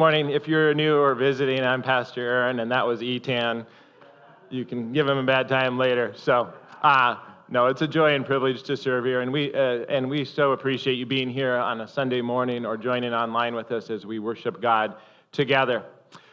Morning. If you're new or visiting, I'm Pastor Aaron, and that was Etan. You can give him a bad time later. No, it's a joy and privilege to serve here, and we so appreciate you being here on a Sunday morning or joining online with us as we worship God together.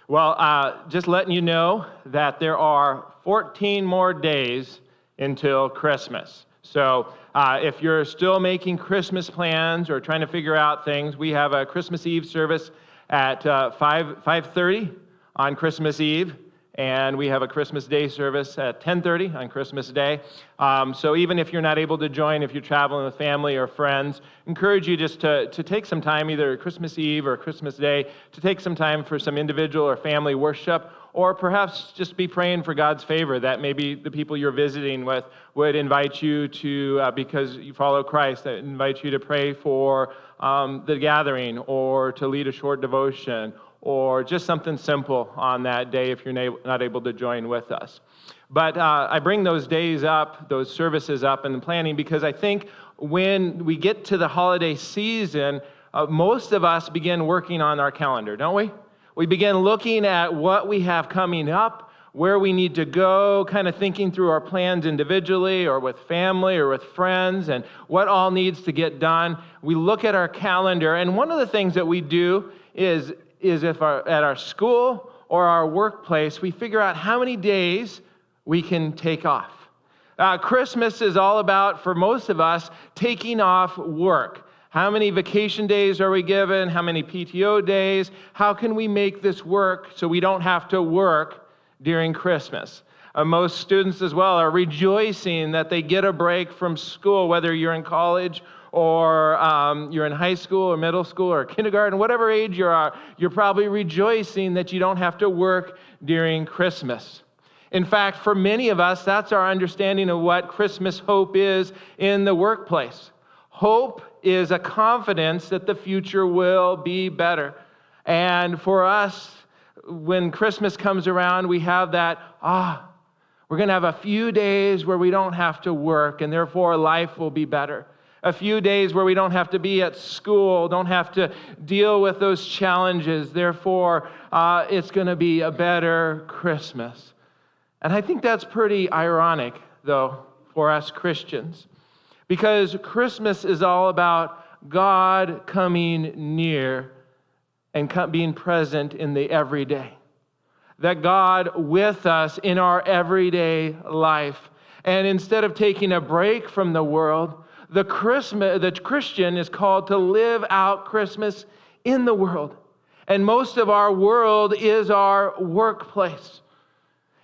Well, just letting you know that there are 14 more days until Christmas. So if you're still making Christmas plans or trying to figure out things, we have a Christmas Eve service at 5:30 on Christmas Eve, and we have a Christmas Day service at 10:30 on Christmas Day. So even if you're not able to join, if you're traveling with family or friends, encourage you just to take some time, either Christmas Eve or Christmas Day, to take some time for some individual or family worship, or perhaps just be praying for God's favor, that maybe the people you're visiting with would invite you to, because you follow Christ, that invite you to pray for the gathering, or to lead a short devotion, or just something simple on that day if you're not able to join with us. But I bring those days up, those services up in the planning, because I think when we get to the holiday season, most of us begin working on our calendar, don't we? We begin looking at what we have coming up, where we need to go, kind of thinking through our plans individually or with family or with friends, and what all needs to get done. We look at our calendar, and one of the things that we do is if at our school or our workplace, we figure out how many days we can take off. Christmas is all about, for most of us, taking off work. How many vacation days are we given? How many PTO days? How can we make this work so we don't have to work during Christmas? Most students as well are rejoicing that they get a break from school, whether you're in college or you're in high school or middle school or kindergarten, whatever age you are, you're probably rejoicing that you don't have to work during Christmas. In fact, for many of us, that's our understanding of what Christmas hope is in the workplace. Hope is a confidence that the future will be better. And for us, when Christmas comes around, we have that, we're going to have a few days where we don't have to work, and therefore life will be better. A few days where we don't have to be at school, don't have to deal with those challenges. Therefore, it's going to be a better Christmas. And I think that's pretty ironic, though, for us Christians. Because Christmas is all about God coming near and being present in the everyday. That God with us in our everyday life. And instead of taking a break from the world, the Christian is called to live out Christmas in the world. And most of our world is our workplace.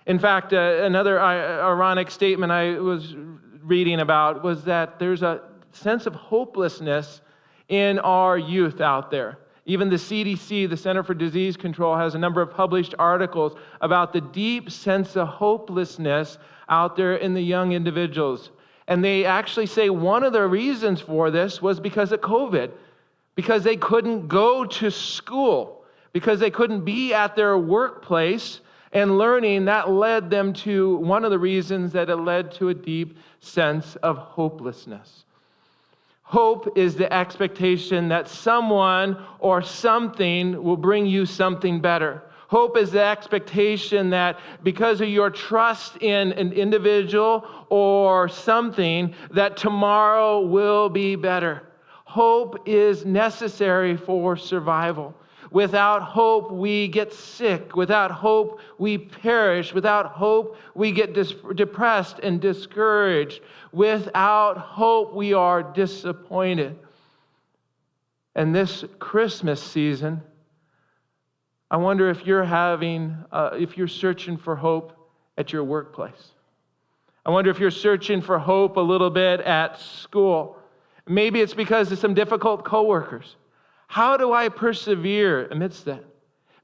In fact, another ironic statement I was reading about was that there's a sense of hopelessness in our youth out there. Even the CDC, the Center for Disease Control, has a number of published articles about the deep sense of hopelessness out there in the young individuals. And they actually say one of the reasons for this was because of COVID, because they couldn't go to school, because they couldn't be at their workplace and learning. That led them to, one of the reasons that it led to a deep sense of hopelessness. Hope is the expectation that someone or something will bring you something better. Hope is the expectation that because of your trust in an individual or something, that tomorrow will be better. Hope is necessary for survival. Without hope, we get sick. Without hope, we perish. Without hope, we get depressed and discouraged. Without hope, we are disappointed. And this Christmas season, I wonder if you're searching for hope at your workplace. I wonder if you're searching for hope a little bit at school. Maybe it's because of some difficult coworkers. How do I persevere amidst that?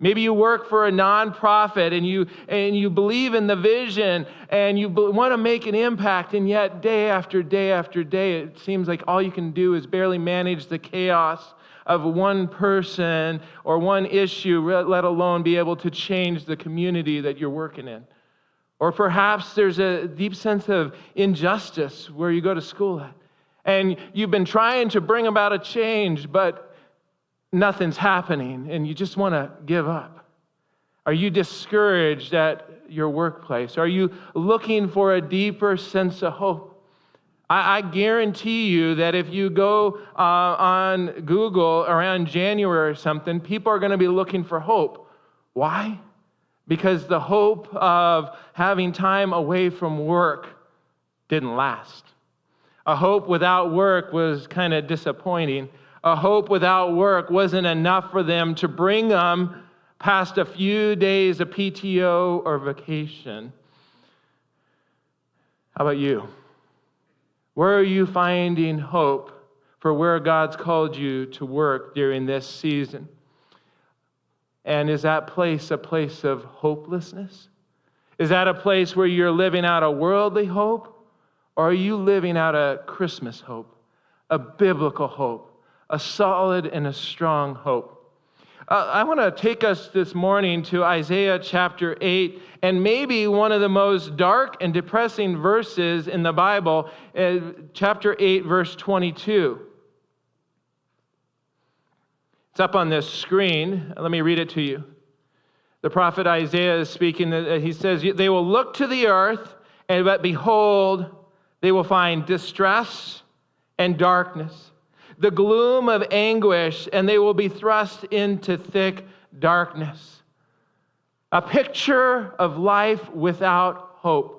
Maybe you work for a nonprofit and you believe in the vision and you want to make an impact, and yet day after day after day, it seems like all you can do is barely manage the chaos of one person or one issue, let alone be able to change the community that you're working in. Or perhaps there's a deep sense of injustice where you go to school at. And you've been trying to bring about a change, but nothing's happening and you just want to give up? Are you discouraged at your workplace? Are you looking for a deeper sense of hope? I guarantee you that if you go on Google around January or something, people are going to be looking for hope. Why? Because the hope of having time away from work didn't last. A hope without work was kind of disappointing. A hope without work wasn't enough for them to bring them past a few days of PTO or vacation. How about you? Where are you finding hope for where God's called you to work during this season? And is that place a place of hopelessness? Is that a place where you're living out a worldly hope? Or are you living out a Christmas hope, a biblical hope, a solid and a strong hope? I want to take us this morning to Isaiah chapter 8, and maybe one of the most dark and depressing verses in the Bible, chapter 8, verse 22. It's up on this screen. Let me read it to you. The prophet Isaiah is speaking. He says, "They will look to the earth, but behold, they will find distress and darkness, the gloom of anguish, and they will be thrust into thick darkness." A picture of life without hope.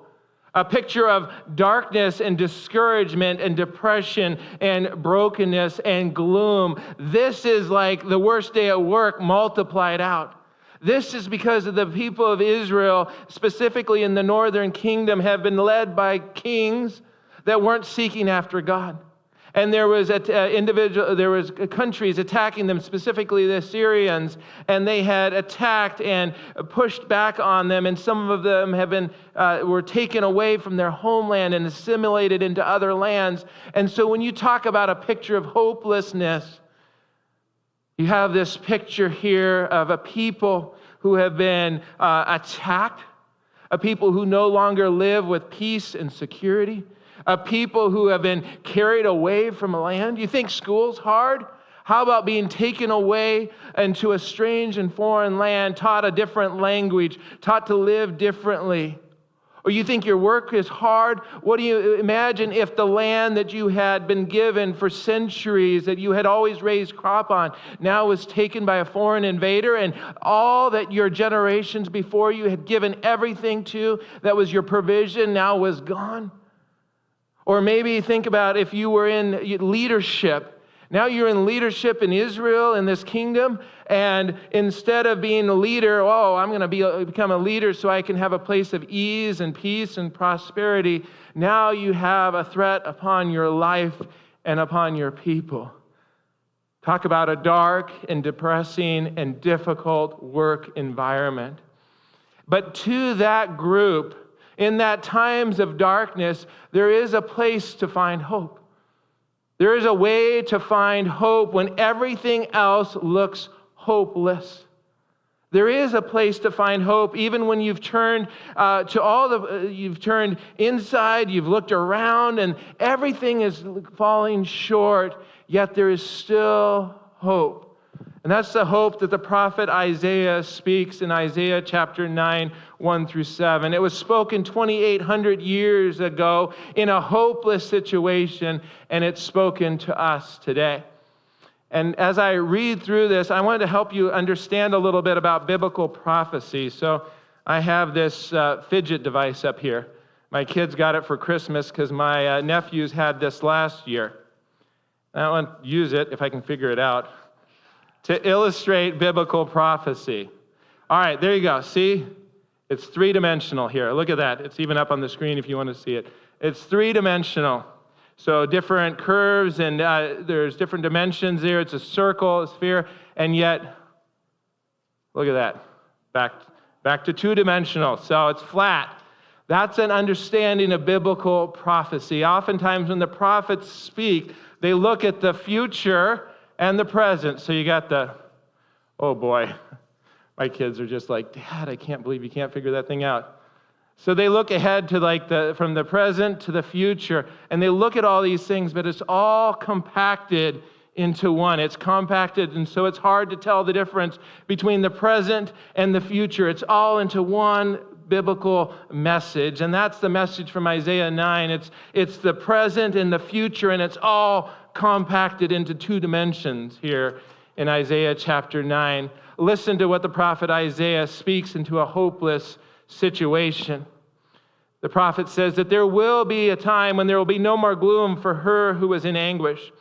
A picture of darkness and discouragement and depression and brokenness and gloom. This is like the worst day at work multiplied out. This is because of the people of Israel, specifically in the northern kingdom, have been led by kings that weren't seeking after God. And there was countries attacking them, specifically the Assyrians, and they had attacked and pushed back on them, and some of them were taken away from their homeland and assimilated into other lands. And so when you talk about a picture of hopelessness, you have this picture here of a people who have been attacked, a people who no longer live with peace and security, a people who have been carried away from a land. You think school's hard? How about being taken away into a strange and foreign land, taught a different language, taught to live differently? Or you think your work is hard? What do you imagine if the land that you had been given for centuries, that you had always raised crop on, now was taken by a foreign invader, and all that your generations before you had given everything to, that was your provision, now was gone? Or maybe think about if you were in leadership. Now you're in leadership in Israel, in this kingdom, and instead of being a leader, I'm going to become a leader so I can have a place of ease and peace and prosperity. Now you have a threat upon your life and upon your people. Talk about a dark and depressing and difficult work environment. But to that group, in that times of darkness, there is a place to find hope. There is a way to find hope when everything else looks hopeless. There is a place to find hope even when you've turned you've turned inside, you've looked around, and everything is falling short, yet there is still hope. And that's the hope that the prophet Isaiah speaks in Isaiah chapter 9, 1 through 7. It was spoken 2,800 years ago in a hopeless situation, and it's spoken to us today. And as I read through this, I wanted to help you understand a little bit about biblical prophecy. So I have this fidget device up here. My kids got it for Christmas because my nephews had this last year. I want to use it if I can figure it out, to illustrate biblical prophecy. All right, there you go. See? It's three-dimensional here. Look at that. It's even up on the screen if you want to see it. It's three-dimensional. So different curves, and there's different dimensions there. It's a circle, a sphere, and yet, look at that. Back to two-dimensional. So it's flat. That's an understanding of biblical prophecy. Oftentimes when the prophets speak, they look at the future and the present. So you got oh boy, my kids are just like, Dad, I can't believe you can't figure that thing out. So they look ahead to from the present to the future, and they look at all these things, but it's all compacted into one. It's compacted, and so it's hard to tell the difference between the present and the future. It's all into one biblical message, and that's the message from Isaiah 9. It's the present and the future, and it's all compacted into two dimensions here in Isaiah chapter 9. Listen to what the prophet Isaiah speaks into a hopeless situation. The prophet says that there will be a time when there will be no more gloom for her who was in anguish.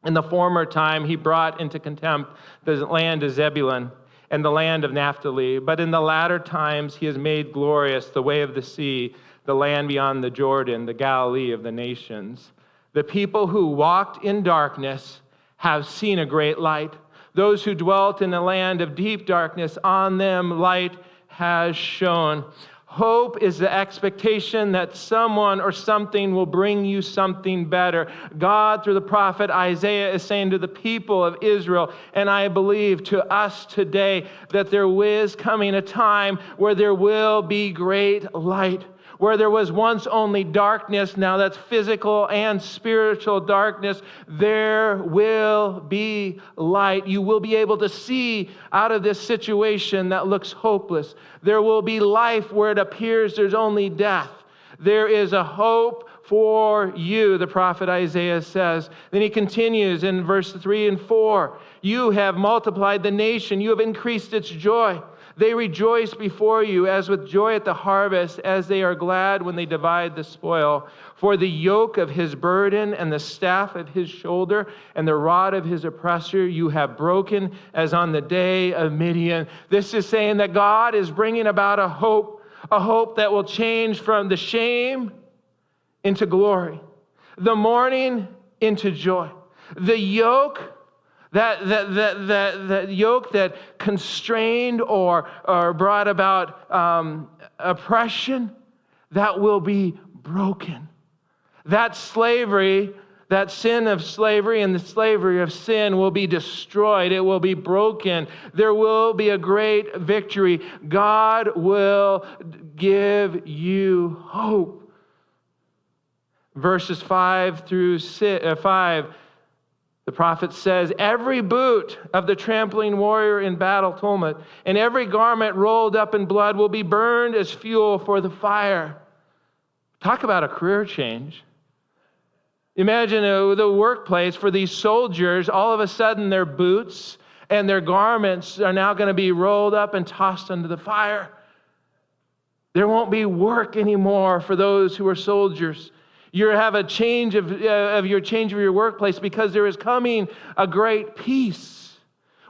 In the former time, he brought into contempt the land of Zebulun and the land of Naphtali. But in the latter times, he has made glorious the way of the sea, the land beyond the Jordan, the Galilee of the nations. The people who walked in darkness have seen a great light. Those who dwelt in a land of deep darkness, on them light has shone. Hope is the expectation that someone or something will bring you something better. God, through the prophet Isaiah, is saying to the people of Israel, and I believe to us today, that there is coming a time where there will be great light. Where there was once only darkness, now that's physical and spiritual darkness, there will be light. You will be able to see out of this situation that looks hopeless. There will be life where it appears there's only death. There is a hope for you, the prophet Isaiah says. Then he continues in verse 3 and 4. You have multiplied the nation. You have increased its joy. They rejoice before you as with joy at the harvest, as they are glad when they divide the spoil. For the yoke of his burden and the staff of his shoulder and the rod of his oppressor you have broken as on the day of Midian. This is saying that God is bringing about a hope that will change from the shame into glory, the mourning into joy. The yoke that yoke that constrained or brought about oppression, that will be broken. That slavery, that sin of slavery and the slavery of sin will be destroyed. It will be broken. There will be a great victory. God will give you hope. Verses 5 through 5. The prophet says, every boot of the trampling warrior in battle tumult and every garment rolled up in blood will be burned as fuel for the fire. Talk about a career change. Imagine the workplace for these soldiers. All of a sudden their boots and their garments are now going to be rolled up and tossed into the fire. There won't be work anymore for those who are soldiers. You have a change of your workplace because there is coming a great peace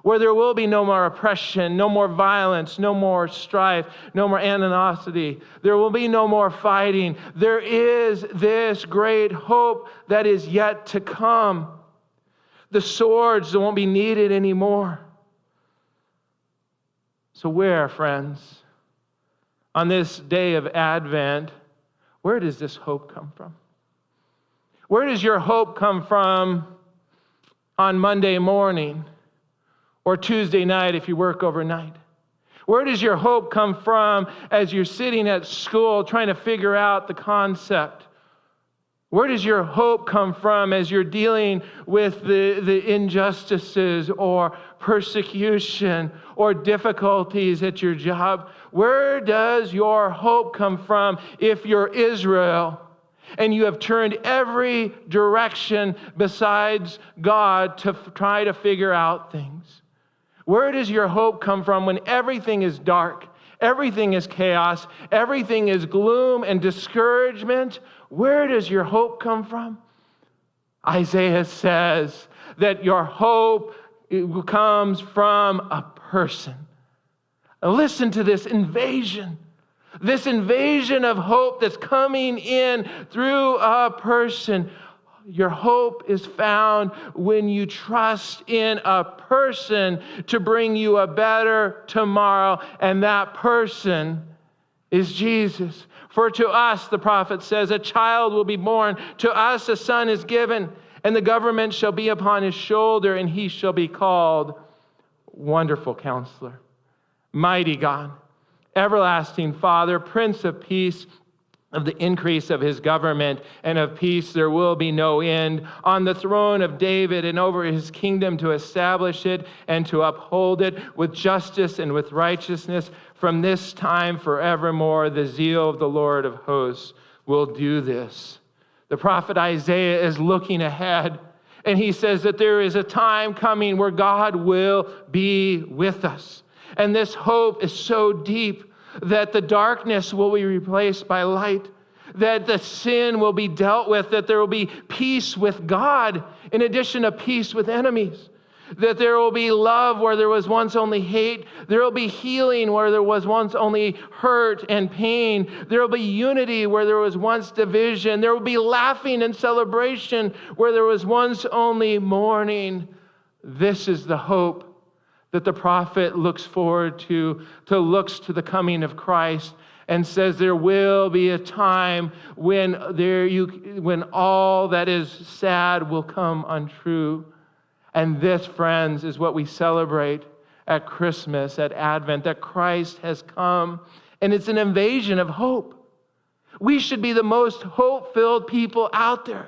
where there will be no more oppression, no more violence, no more strife, no more animosity. There will be no more fighting. There is this great hope that is yet to come. The swords won't be needed anymore. So where, friends, on this day of Advent, where does this hope come from? Where does your hope come from on Monday morning or Tuesday night if you work overnight? Where does your hope come from as you're sitting at school trying to figure out the concept? Where does your hope come from as you're dealing with the injustices or persecution or difficulties at your job? Where does your hope come from if you're Israel and you have turned every direction besides God to try to figure out things? Where does your hope come from when everything is dark, everything is chaos, everything is gloom and discouragement? Where does your hope come from? Isaiah says that your hope comes from a person. Listen to this invasion of hope that's coming in through a person. Your hope is found when you trust in a person to bring you a better tomorrow, and that person is Jesus. For to us, the prophet says, a child will be born, to us a son is given, and the government shall be upon his shoulder, and he shall be called Wonderful Counselor, Mighty God, Everlasting Father, Prince of Peace. of the increase of his government and of peace there will be no end on the throne of David and over his kingdom, to establish it and to uphold it with justice and with righteousness from this time forevermore. The zeal of the Lord of hosts will do this. The prophet Isaiah is looking ahead, and he says that there is a time coming where God will be with us. And this hope is so deep that the darkness will be replaced by light, that the sin will be dealt with, that there will be peace with God in addition to peace with enemies, that there will be love where there was once only hate, there will be healing where there was once only hurt and pain, there will be unity where there was once division, there will be laughing and celebration where there was once only mourning. This is the hope that the prophet looks forward to looks to the coming of Christ and says there will be a time when all that is sad will come untrue. And this, friends, is what we celebrate at Christmas, at Advent, that Christ has come. And it's an invasion of hope. We should be the most hope-filled people out there.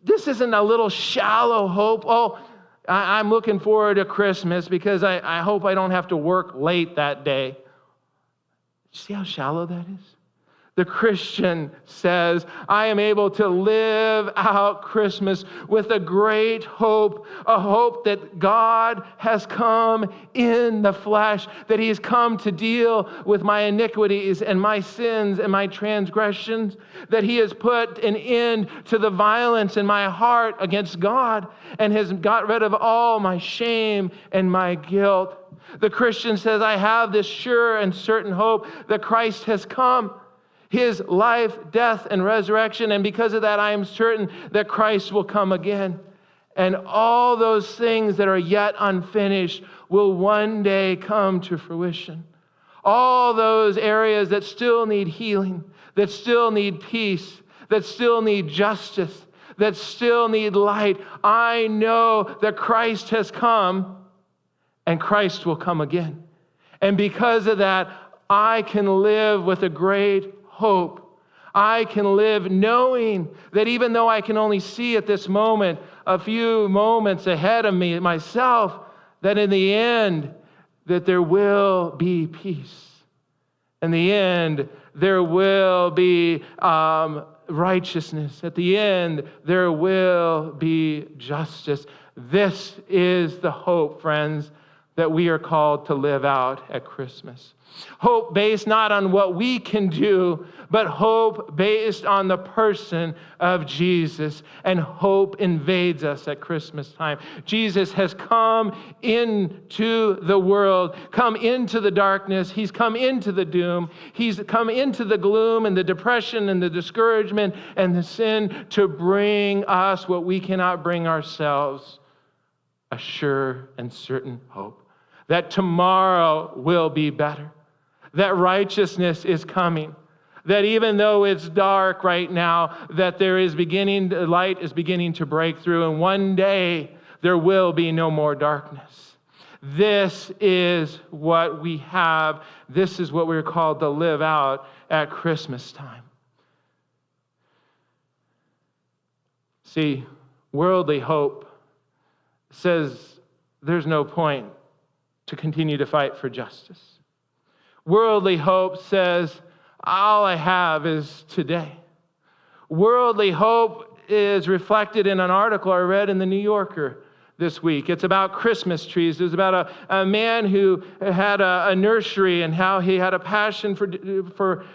This isn't a little shallow hope. Oh, I'm looking forward to Christmas because I hope I don't have to work late that day. See how shallow that is? The Christian says, I am able to live out Christmas with a great hope, a hope that God has come in the flesh, that he has come to deal with my iniquities and my sins and my transgressions, that he has put an end to the violence in my heart against God and has got rid of all my shame and my guilt. The Christian says, I have this sure and certain hope that Christ has come, his life, death, and resurrection. And because of that, I am certain that Christ will come again. And all those things that are yet unfinished will one day come to fruition. All those areas that still need healing, that still need peace, that still need justice, that still need light. I know that Christ has come and Christ will come again. And because of that, I can live with a great hope. I can live knowing that even though I can only see at this moment a few moments ahead of me, myself, that in the end, that there will be peace. In the end, there will be righteousness. At the end, there will be justice. This is the hope, friends, that we are called to live out at Christmas. Hope based not on what we can do, but hope based on the person of Jesus. And hope invades us at Christmas time. Jesus has come into the world, come into the darkness. He's come into the doom. He's come into the gloom and the depression and the discouragement and the sin to bring us what we cannot bring ourselves, a sure and certain hope that tomorrow will be better, that righteousness is coming, that even though it's dark right now, that light is beginning to break through, and one day there will be no more darkness. This is what we have. This is what we're called to live out at Christmas time. See, worldly hope says there's no point to continue to fight for justice. Worldly hope says, all I have is today. Worldly hope is reflected in an article I read in the New Yorker this week. It's about Christmas trees. It was about a man who had a nursery and how he had a passion for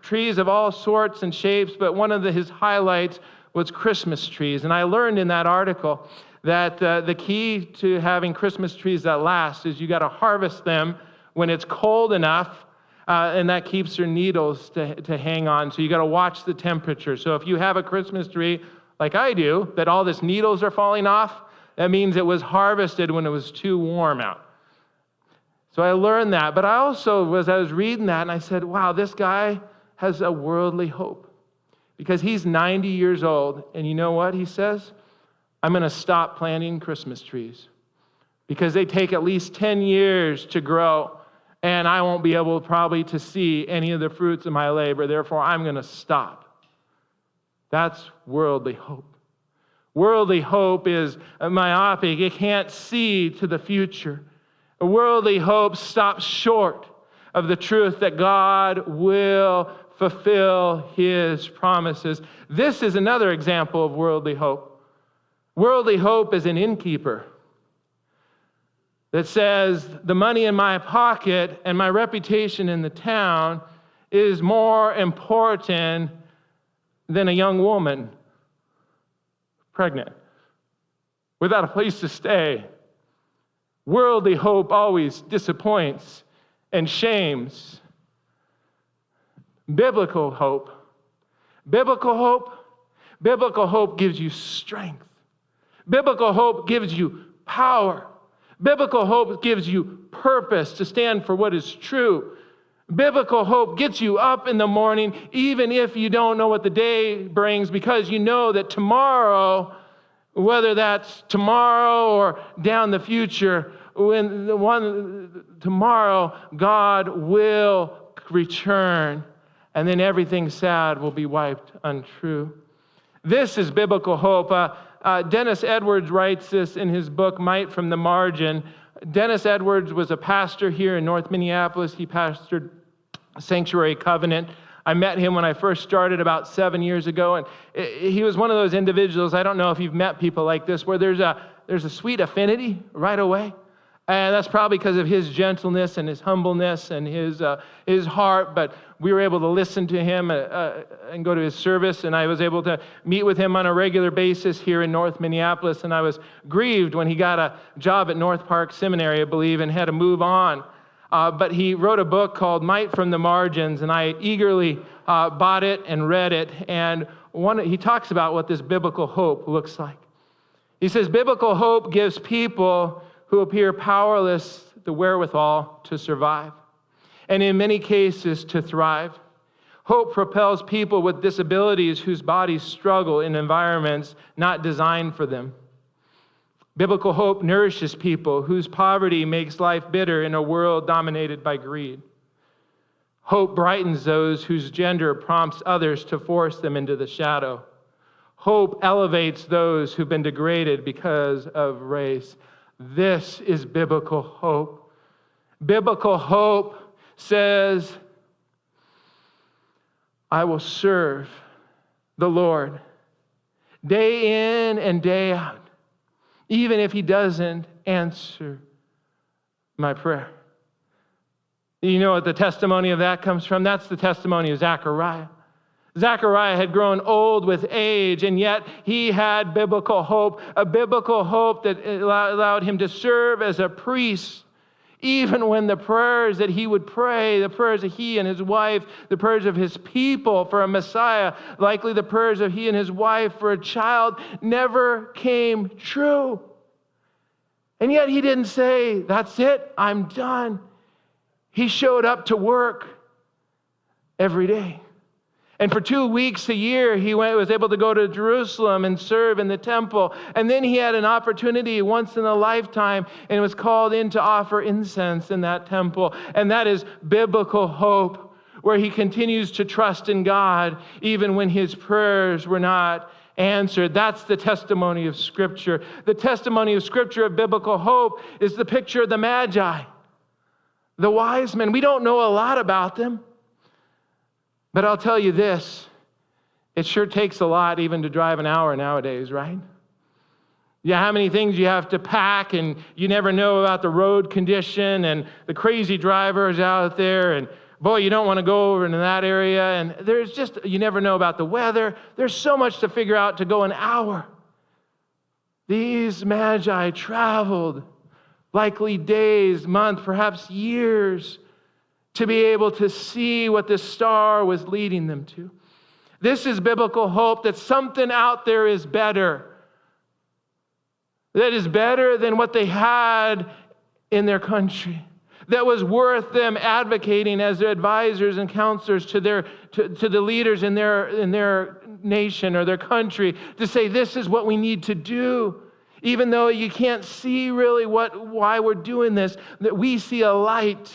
trees of all sorts and shapes, but one of his highlights was Christmas trees. And I learned in that article that the key to having Christmas trees that last is you got to harvest them when it's cold enough, and that keeps their needles to hang on. So you got to watch the temperature. So if you have a Christmas tree, like I do, that all these needles are falling off, that means it was harvested when it was too warm out. So I learned that. But I also, as I was reading that, and I said, wow, this guy has a worldly hope. Because he's 90 years old, and you know what he says? I'm going to stop planting Christmas trees because they take at least 10 years to grow. and I won't be able probably to see any of the fruits of my labor. Therefore, I'm going to stop. That's worldly hope. Worldly hope is myopic. It can't see to the future. A worldly hope stops short of the truth that God will fulfill his promises. This is another example of worldly hope. Worldly hope is an innkeeper that says the money in my pocket and my reputation in the town is more important than a young woman pregnant without a place to stay. Worldly hope always disappoints and shames. Biblical hope gives you strength. Biblical hope gives you power. Biblical hope gives you purpose to stand for what is true. Biblical hope gets you up in the morning, even if you don't know what the day brings, because you know that tomorrow, whether that's tomorrow or down the future, tomorrow God will return, and then everything sad will be wiped untrue. This is biblical hope. Dennis Edwards writes this in his book, Might from the Margin. Dennis Edwards was a pastor here in North Minneapolis. He pastored Sanctuary Covenant. I met him when I first started about 7 years ago, and he was one of those individuals, I don't know if you've met people like this, where there's a sweet affinity right away. And that's probably because of his gentleness and his humbleness and his heart. But we were able to listen to him and go to his service. And I was able to meet with him on a regular basis here in North Minneapolis. And I was grieved when he got a job at North Park Seminary, I believe, and had to move on. But he wrote a book called Might from the Margins. And I eagerly bought it and read it. And he talks about what this biblical hope looks like. He says, biblical hope gives people who appear powerless the wherewithal to survive, and in many cases to thrive. Hope propels people with disabilities whose bodies struggle in environments not designed for them. Biblical hope nourishes people whose poverty makes life bitter in a world dominated by greed. Hope brightens those whose gender prompts others to force them into the shadow. Hope elevates those who've been degraded because of race. This is biblical hope. Biblical hope says, I will serve the Lord day in and day out, even if he doesn't answer my prayer. You know what the testimony of that comes from? That's the testimony of Zechariah. Zechariah had grown old with age, and yet he had biblical hope, a biblical hope that allowed him to serve as a priest, even when the prayers that he would pray, the prayers of he and his wife, the prayers of his people for a Messiah, likely the prayers of he and his wife for a child, never came true. And yet he didn't say, that's it, I'm done. He showed up to work every day. And for 2 weeks a year, he was able to go to Jerusalem and serve in the temple. And then he had an opportunity once in a lifetime and was called in to offer incense in that temple. And that is biblical hope, where he continues to trust in God even when his prayers were not answered. That's the testimony of Scripture. The testimony of Scripture of biblical hope is the picture of the Magi, the wise men. We don't know a lot about them. But I'll tell you this, it sure takes a lot even to drive an hour nowadays, right? Yeah, how many things you have to pack, and you never know about the road condition and the crazy drivers out there, and boy, you don't want to go over into that area, and you never know about the weather. There's so much to figure out to go an hour. These Magi traveled likely days, months, perhaps years, to be able to see what this star was leading them to. This is biblical hope that something out there is better. That is better than what they had in their country. That was worth them advocating as their advisors and counselors to the leaders in their nation or their country to say, this is what we need to do. Even though you can't see really why we're doing this, that we see a light.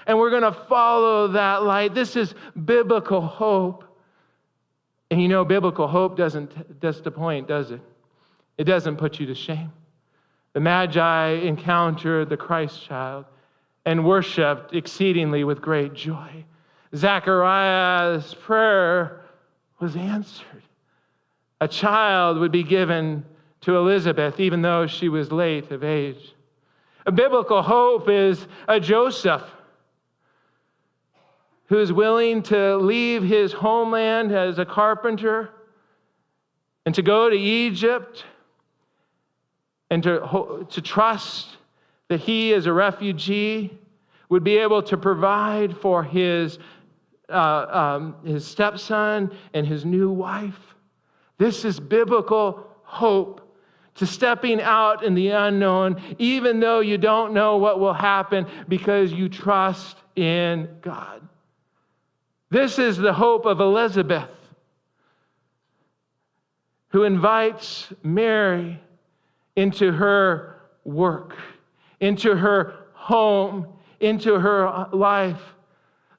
and we're going to follow that light. This is biblical hope. And you know, biblical hope doesn't disappoint, does it? It doesn't put you to shame. The Magi encountered the Christ child and worshiped exceedingly with great joy. Zechariah's prayer was answered. A child would be given to Elizabeth, even though she was late of age. A biblical hope is a Joseph who is willing to leave his homeland as a carpenter and to go to Egypt and to trust that he, as a refugee, would be able to provide for his stepson and his new wife. This is biblical hope, to stepping out in the unknown, even though you don't know what will happen, because you trust in God. This is the hope of Elizabeth, who invites Mary into her work, into her home, into her life.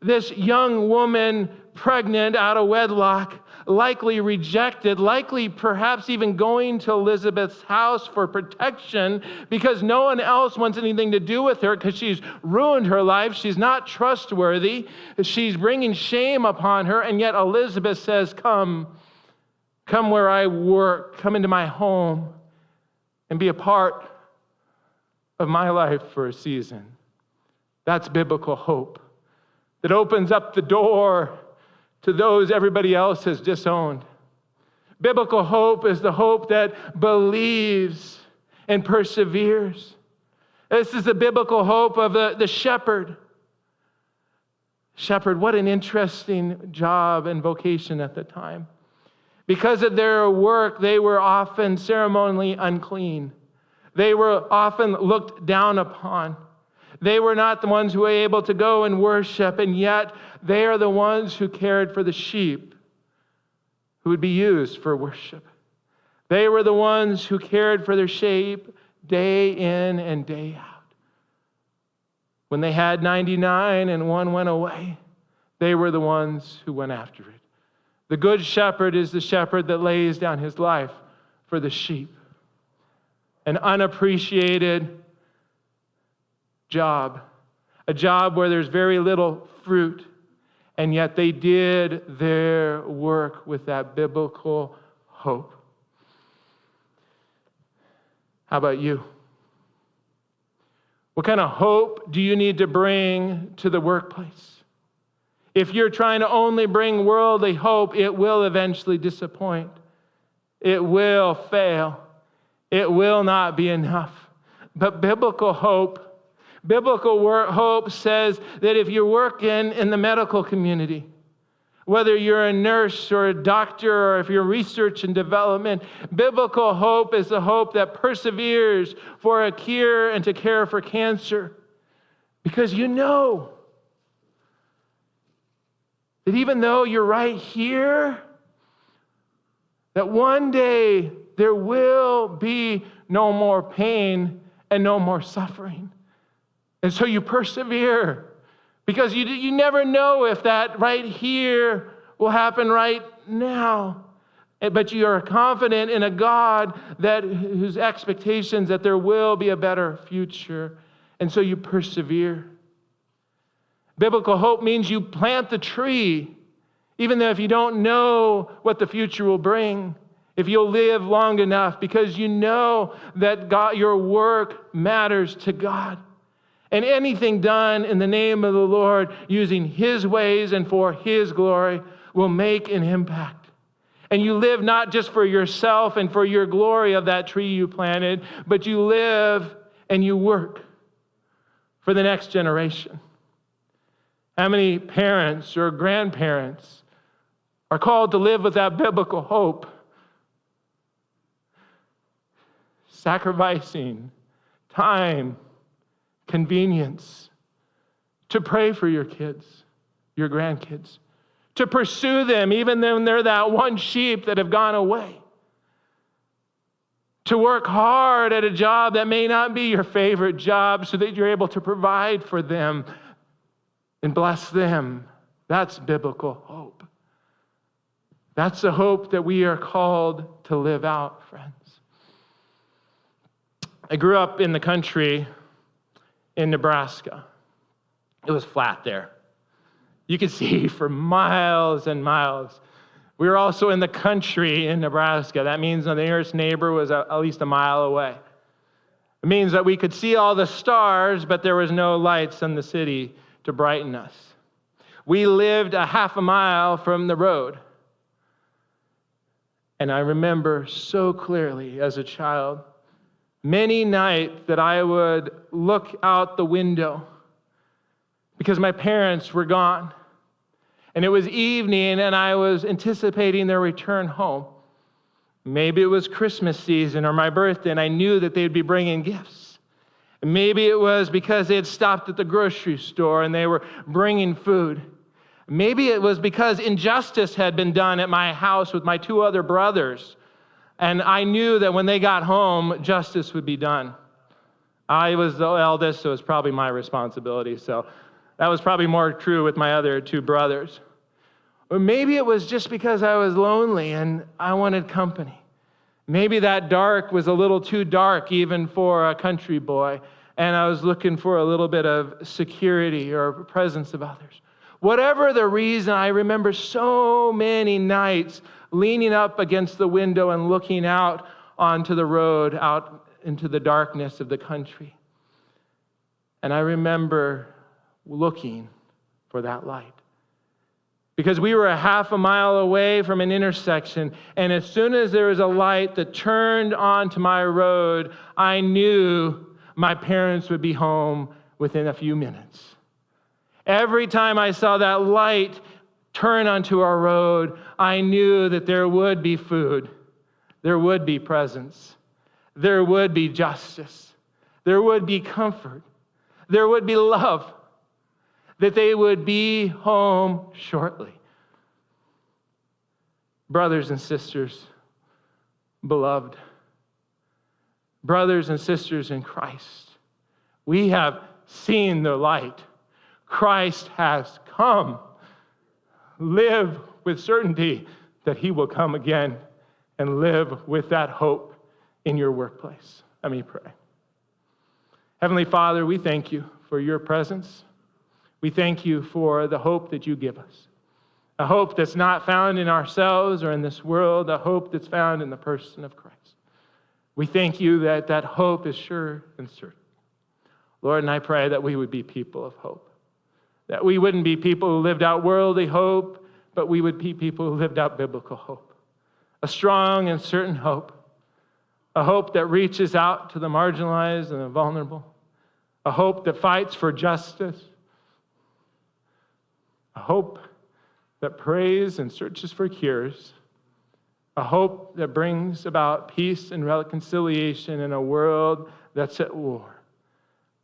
This young woman, pregnant out of wedlock, likely rejected, likely perhaps even going to Elizabeth's house for protection because no one else wants anything to do with her because she's ruined her life. She's not trustworthy. She's bringing shame upon her. And yet Elizabeth says, come where I work, come into my home and be a part of my life for a season. That's biblical hope that opens up the door to those everybody else has disowned. Biblical hope is the hope that believes and perseveres. This is the biblical hope of the shepherd. Shepherd, what an interesting job and vocation at the time. Because of their work, they were often ceremonially unclean. They were often looked down upon. They were not the ones who were able to go and worship, and yet they are the ones who cared for the sheep who would be used for worship. They were the ones who cared for their sheep day in and day out. When they had 99 and one went away, they were the ones who went after it. The good shepherd is the shepherd that lays down his life for the sheep. An unappreciated job, a job where there's very little fruit, and yet they did their work with that biblical hope. How about you? What kind of hope do you need to bring to the workplace? If you're trying to only bring worldly hope, it will eventually disappoint. It will fail. It will not be enough. But biblical hope says that if you're working in the medical community, whether you're a nurse or a doctor or if you're research and development, biblical hope is the hope that perseveres for a cure and to care for cancer. Because you know that even though you're right here, that one day there will be no more pain and no more suffering. And so you persevere because you never know if that right here will happen right now. But you are confident in a God whose expectations that there will be a better future. And so you persevere. Biblical hope means you plant the tree, even though if you don't know what the future will bring, if you'll live long enough, because you know that God, your work matters to God. And anything done in the name of the Lord, using His ways and for His glory, will make an impact. And you live not just for yourself and for your glory of that tree you planted, but you live and you work for the next generation. How many parents or grandparents are called to live with that biblical hope? Sacrificing time, convenience, to pray for your kids, your grandkids, to pursue them even when they're that one sheep that have gone away, to work hard at a job that may not be your favorite job so that you're able to provide for them. and bless them. That's biblical hope. That's the hope that we are called to live out, friends. I grew up in the country in Nebraska. It was flat there. You could see for miles and miles. We were also in the country in Nebraska. That means the nearest neighbor was at least a mile away. It means that we could see all the stars, but there was no lights in the city to brighten us. We lived a half a mile from the road. And I remember so clearly as a child, many nights that I would look out the window because my parents were gone. And it was evening and I was anticipating their return home. Maybe it was Christmas season or my birthday and I knew that they'd be bringing gifts. Maybe it was because they had stopped at the grocery store and they were bringing food. Maybe it was because injustice had been done at my house with my two other brothers. And I knew that when they got home, justice would be done. I was the eldest, so it was probably my responsibility. So that was probably more true with my other two brothers. Or maybe it was just because I was lonely and I wanted company. Maybe that dark was a little too dark even for a country boy, and I was looking for a little bit of security or presence of others. Whatever the reason, I remember so many nights leaning up against the window and looking out onto the road, out into the darkness of the country. And I remember looking for that light. Because we were a half a mile away from an intersection, and as soon as there was a light that turned onto my road, I knew my parents would be home within a few minutes. Every time I saw that light turn onto our road, I knew that there would be food, there would be presence, there would be justice, there would be comfort, there would be love, that they would be home shortly. Brothers and sisters, beloved, brothers and sisters in Christ, we have seen the light. Christ has come. Live with certainty that he will come again, and live with that hope in your workplace. Let me pray. Heavenly Father, we thank you for your presence. We thank you for the hope that you give us. A hope that's not found in ourselves or in this world, a hope that's found in the person of Christ. We thank you that that hope is sure and certain. Lord, and I pray that we would be people of hope. That we wouldn't be people who lived out worldly hope, but we would be people who lived out biblical hope. A strong and certain hope. A hope that reaches out to the marginalized and the vulnerable. A hope that fights for justice. A hope that prays and searches for cures. A hope that brings about peace and reconciliation in a world that's at war.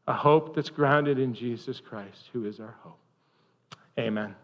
A hope that's grounded in Jesus Christ, who is our hope. Amen.